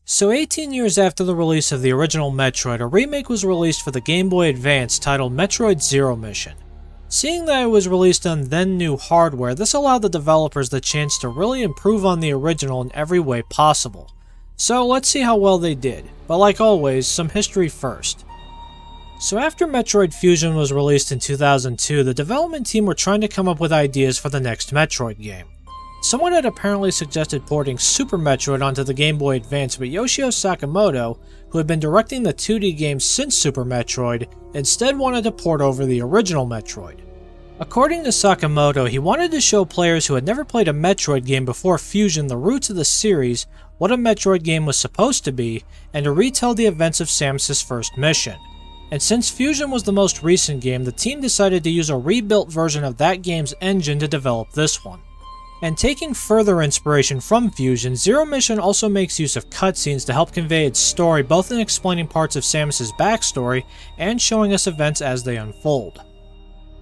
So 18 years after the release of the original Metroid, a remake was released for the Game Boy Advance titled Metroid Zero Mission. Seeing that it was released on then new hardware, this allowed the developers the chance to really improve on the original in every way possible. So let's see how well they did, but like always, some history first. So after Metroid Fusion was released in 2002, the development team were trying to come up with ideas for the next Metroid game. Someone had apparently suggested porting Super Metroid onto the Game Boy Advance, but Yoshio Sakamoto, who had been directing the 2D games since Super Metroid, instead wanted to port over the original Metroid. According to Sakamoto, he wanted to show players who had never played a Metroid game before Fusion the roots of the series, what a Metroid game was supposed to be, and to retell the events of Samus' first mission. And since Fusion was the most recent game, the team decided to use a rebuilt version of that game's engine to develop this one. And taking further inspiration from Fusion, Zero Mission also makes use of cutscenes to help convey its story, both in explaining parts of Samus' backstory and showing us events as they unfold.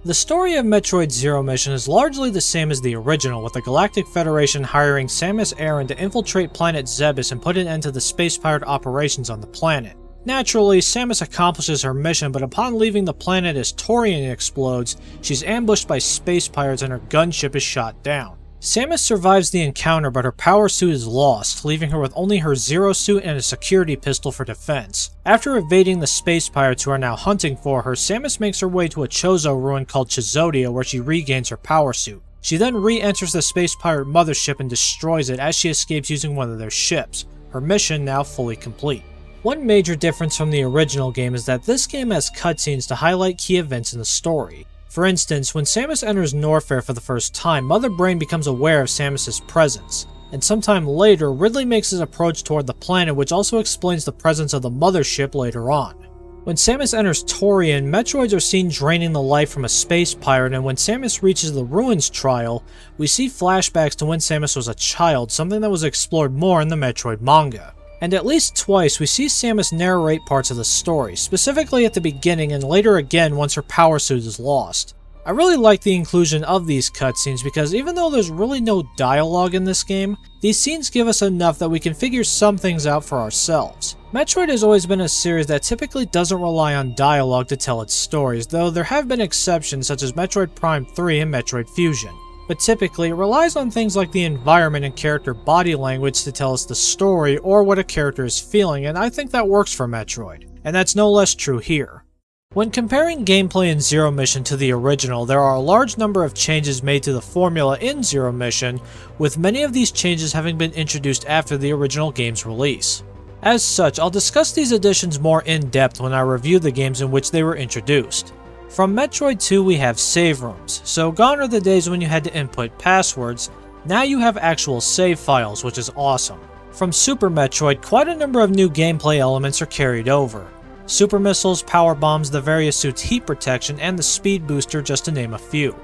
The story of Metroid Zero Mission is largely the same as the original, with the Galactic Federation hiring Samus Aran to infiltrate Planet Zebes and put an end to the space pirate operations on the planet. Naturally, Samus accomplishes her mission, but upon leaving the planet as Torian explodes, she's ambushed by space pirates and her gunship is shot down. Samus survives the encounter, but her power suit is lost, leaving her with only her Zero suit and a security pistol for defense. After evading the space pirates who are now hunting for her, Samus makes her way to a Chozo ruin called Chizodia, where she regains her power suit. She then re-enters the space pirate mothership and destroys it as she escapes using one of their ships, her mission now fully complete. One major difference from the original game is that this game has cutscenes to highlight key events in the story. For instance, when Samus enters Norfair for the first time, Mother Brain becomes aware of Samus' presence, and sometime later, Ridley makes his approach toward the planet, which also explains the presence of the mothership later on. When Samus enters Torian, Metroids are seen draining the life from a space pirate, and when Samus reaches the Ruins Trial, we see flashbacks to when Samus was a child, something that was explored more in the Metroid manga. And at least twice, we see Samus narrate parts of the story, specifically at the beginning and later again once her power suit is lost. I really like the inclusion of these cutscenes because even though there's really no dialogue in this game, these scenes give us enough that we can figure some things out for ourselves. Metroid has always been a series that typically doesn't rely on dialogue to tell its stories, though there have been exceptions such as Metroid Prime 3 and Metroid Fusion. But typically, it relies on things like the environment and character body language to tell us the story or what a character is feeling, and I think that works for Metroid. And that's no less true here. When comparing gameplay in Zero Mission to the original, there are a large number of changes made to the formula in Zero Mission, with many of these changes having been introduced after the original game's release. As such, I'll discuss these additions more in depth when I review the games in which they were introduced. From Metroid 2 we have save rooms, so gone are the days when you had to input passwords, now you have actual save files, which is awesome. From Super Metroid, quite a number of new gameplay elements are carried over. Super missiles, power bombs, the various suits' heat protection, and the speed booster, just to name a few.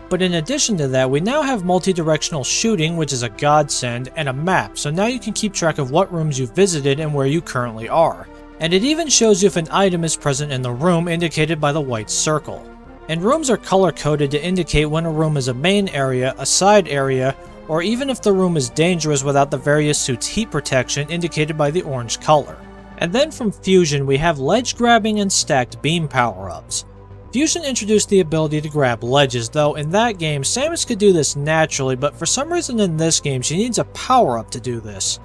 But in addition to that, we now have multi-directional shooting, which is a godsend, and a map, so now you can keep track of what rooms you've visited and where you currently are. And it even shows you if an item is present in the room, indicated by the white circle. And rooms are color-coded to indicate when a room is a main area, a side area, or even if the room is dangerous without the various suits' heat protection, indicated by the orange color. And then from Fusion, we have ledge grabbing and stacked beam power-ups. Fusion introduced the ability to grab ledges, though in that game, Samus could do this naturally, but for some reason in this game, she needs a power-up to do this.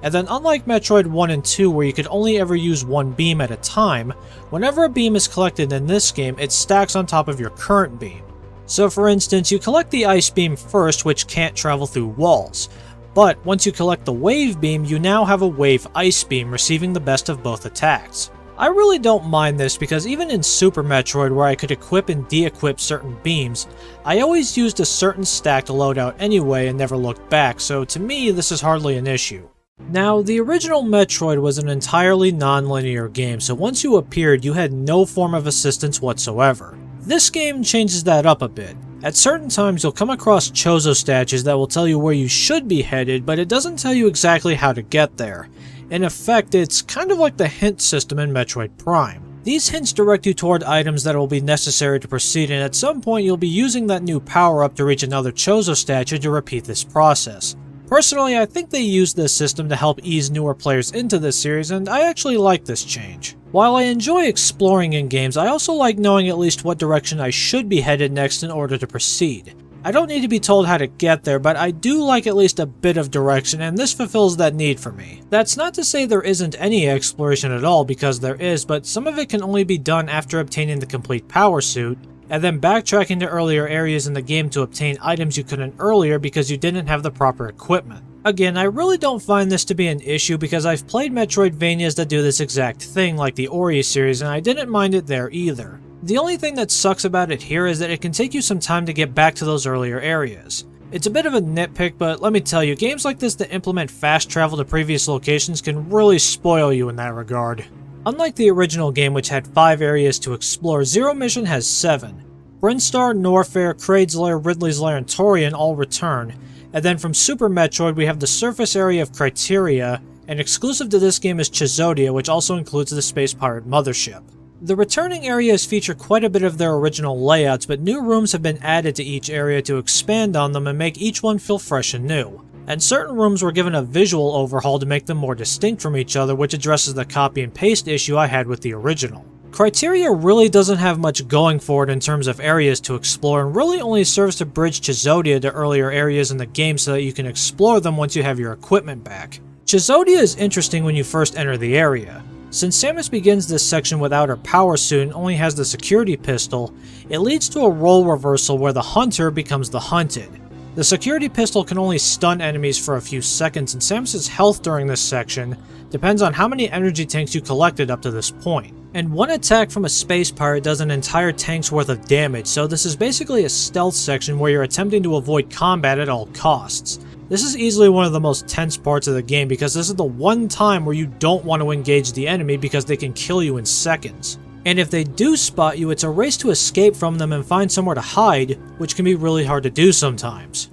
And then unlike Metroid 1 and 2 where you could only ever use one beam at a time, whenever a beam is collected in this game, it stacks on top of your current beam. So for instance, you collect the ice beam first, which can't travel through walls. But once you collect the wave beam, you now have a wave ice beam, receiving the best of both attacks. I really don't mind this because even in Super Metroid where I could equip and de-equip certain beams, I always used a certain stacked loadout anyway and never looked back, so to me this is hardly an issue. Now, the original Metroid was an entirely non-linear game, so once you appeared, you had no form of assistance whatsoever. This game changes that up a bit. At certain times, you'll come across Chozo statues that will tell you where you should be headed, but it doesn't tell you exactly how to get there. In effect, it's kind of like the hint system in Metroid Prime. These hints direct you toward items that will be necessary to proceed, and at some point you'll be using that new power-up to reach another Chozo statue to repeat this process. Personally, I think they used this system to help ease newer players into this series, and I actually like this change. While I enjoy exploring in games, I also like knowing at least what direction I should be headed next in order to proceed. I don't need to be told how to get there, but I do like at least a bit of direction, and this fulfills that need for me. That's not to say there isn't any exploration at all, because there is, but some of it can only be done after obtaining the complete power suit, and then backtracking to earlier areas in the game to obtain items you couldn't earlier because you didn't have the proper equipment. Again, I really don't find this to be an issue because I've played Metroidvanias that do this exact thing like the Ori series, and I didn't mind it there either. The only thing that sucks about it here is that it can take you some time to get back to those earlier areas. It's a bit of a nitpick, but let me tell you, games like this that implement fast travel to previous locations can really spoil you in that regard. Unlike the original game, which had 5 areas to explore, Zero Mission has 7. Brinstar, Norfair, Kraid's Lair, Ridley's Lair, and Torian all return, and then from Super Metroid we have the surface area of Criteria, and exclusive to this game is Chizodia, which also includes the Space Pirate Mothership. The returning areas feature quite a bit of their original layouts, but new rooms have been added to each area to expand on them and make each one feel fresh and new. And certain rooms were given a visual overhaul to make them more distinct from each other, which addresses the copy and paste issue I had with the original. Criteria really doesn't have much going for it in terms of areas to explore, and really only serves to bridge Chizodia to earlier areas in the game so that you can explore them once you have your equipment back. Chizodia is interesting when you first enter the area. Since Samus begins this section without her power suit and only has the security pistol, it leads to a role reversal where the hunter becomes the hunted. The security pistol can only stun enemies for a few seconds, and Samus's health during this section depends on how many energy tanks you collected up to this point. And one attack from a space pirate does an entire tank's worth of damage, so this is basically a stealth section where you're attempting to avoid combat at all costs. This is easily one of the most tense parts of the game because this is the one time where you don't want to engage the enemy because they can kill you in seconds. And if they do spot you, it's a race to escape from them and find somewhere to hide, which can be really hard to do sometimes.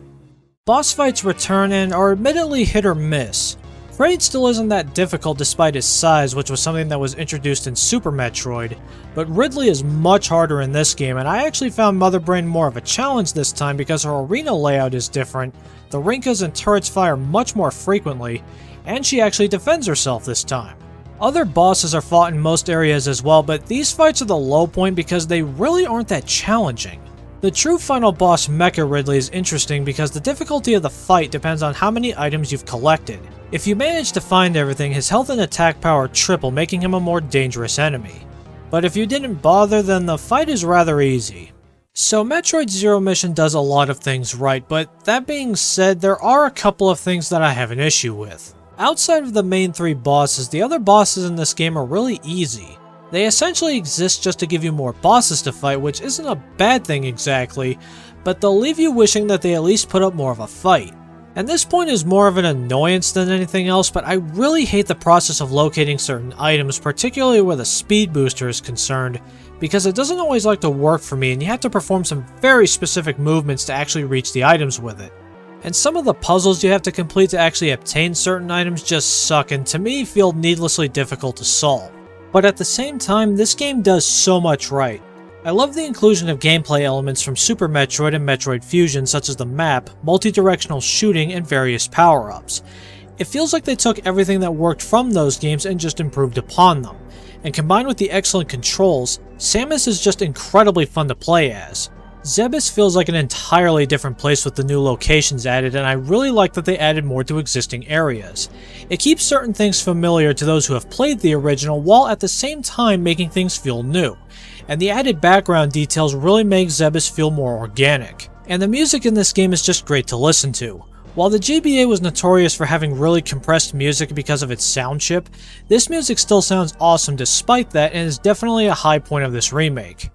Boss fights return and are admittedly hit or miss. Kraid still isn't that difficult despite his size, which was something that was introduced in Super Metroid, but Ridley is much harder in this game, and I actually found Mother Brain more of a challenge this time because her arena layout is different, the Rinkas and turrets fire much more frequently, and she actually defends herself this time. Other bosses are fought in most areas as well, but these fights are the low point because they really aren't that challenging. The true final boss, Mecha Ridley, is interesting because the difficulty of the fight depends on how many items you've collected. If you manage to find everything, his health and attack power triple, making him a more dangerous enemy. But if you didn't bother, then the fight is rather easy. So Metroid Zero Mission does a lot of things right, but that being said, there are a couple of things that I have an issue with. Outside of the main 3 bosses, the other bosses in this game are really easy. They essentially exist just to give you more bosses to fight, which isn't a bad thing exactly, but they'll leave you wishing that they at least put up more of a fight. And this point is more of an annoyance than anything else, but I really hate the process of locating certain items, particularly where the speed booster is concerned, because it doesn't always like to work for me and you have to perform some very specific movements to actually reach the items with it. And some of the puzzles you have to complete to actually obtain certain items just suck and to me feel needlessly difficult to solve. But at the same time, this game does so much right. I love the inclusion of gameplay elements from Super Metroid and Metroid Fusion such as the map, multi-directional shooting, and various power-ups. It feels like they took everything that worked from those games and just improved upon them. And combined with the excellent controls, Samus is just incredibly fun to play as. Zebes feels like an entirely different place with the new locations added, and I really like that they added more to existing areas. It keeps certain things familiar to those who have played the original while at the same time making things feel new. And the added background details really make Zebes feel more organic. And the music in this game is just great to listen to. While the GBA was notorious for having really compressed music because of its sound chip, this music still sounds awesome despite that and is definitely a high point of this remake.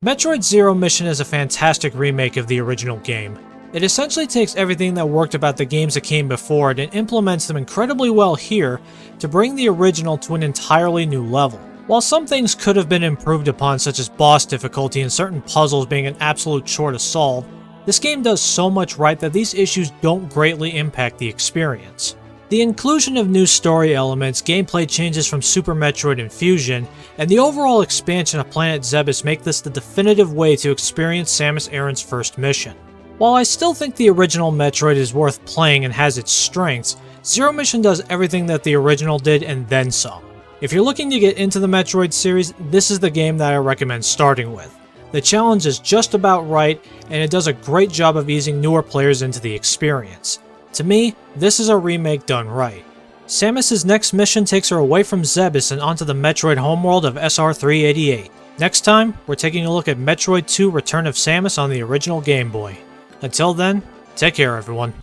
Metroid Zero Mission is a fantastic remake of the original game. It essentially takes everything that worked about the games that came before it and implements them incredibly well here to bring the original to an entirely new level. While some things could have been improved upon, such as boss difficulty and certain puzzles being an absolute chore to solve, this game does so much right that these issues don't greatly impact the experience. The inclusion of new story elements, gameplay changes from Super Metroid and Fusion, and the overall expansion of Planet Zebes make this the definitive way to experience Samus Aran's first mission. While I still think the original Metroid is worth playing and has its strengths, Zero Mission does everything that the original did and then some. If you're looking to get into the Metroid series, this is the game that I recommend starting with. The challenge is just about right, and it does a great job of easing newer players into the experience. To me, this is a remake done right. Samus's next mission takes her away from Zebes and onto the Metroid homeworld of SR388. Next time, we're taking a look at Metroid 2 Return of Samus on the original Game Boy. Until then, take care everyone.